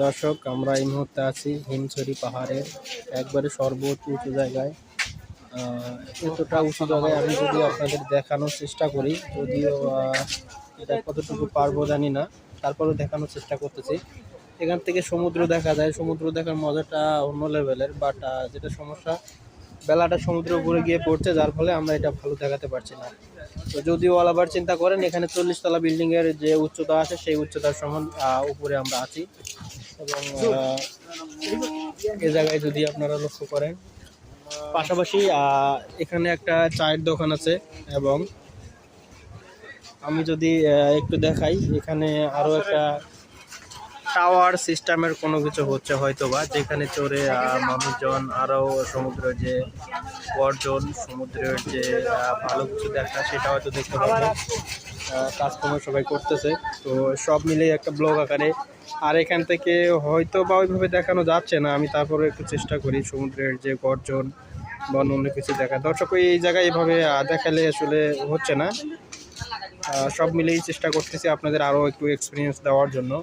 দর্শক, আমরা এই মুহূর্তে আছি হিমছড়ি পাহাড়ের একবারে সর্বোচ্চ উঁচু জায়গায়। এতটা উঁচু জায়গায় আমি যদি আপনাদের দেখানোর চেষ্টা করি, যদিও এটা কতটুকু পারবো জানি না, তারপরেও দেখানোর চেষ্টা করতেছি। এখান থেকে সমুদ্র দেখা যায়, সমুদ্র দেখার মজাটা অন্য লেভেলের। বাট যেটা সমস্যা, বেলাটা সমুদ্রের উপরে গিয়ে পড়ছে, যার ফলে আমরা এটা ভালো দেখাতে পারছি না। তো যদিও আবার চিন্তা করেন, এখানে 40 তলা বিল্ডিংয়ের যে উচ্চতা আছে সেই উচ্চতার সমান উপরে আমরা আছি। এবং এ জায়গায় যদি আপনারা লক্ষ্য করেন, পাশাপাশি এখানে একটা চায়ের দোকান আছে। এবং আমি যদি একটু দেখাই, এখানে আরও একটা টাওয়ার সিস্টেমের কোনো কিছু হচ্ছে হয়তো বা, যেখানে চড়ে মানুষজন আরও সমুদ্রের যে গর্জন, সমুদ্রের যে ভালো কিছু দেখা, সেটা হয়তো দেখতে পাবে। কাজকর্ম সবাই করতেছে, তো সব মিলেই একটা ব্লগ আকারে। আর এখান থেকে হয়তো বা ওইভাবে দেখানো যাচ্ছে না, আমি তারপরে একটু চেষ্টা করি সমুদ্রের যে গর্জন বা অন্য কিছু দেখা। দর্শক, এই জায়গায় এভাবে দেখালে আসলে হচ্ছে না। সব মিলেই চেষ্টা করতেছি আপনাদের আরও একটু এক্সপিরিয়েন্স দেওয়ার জন্য।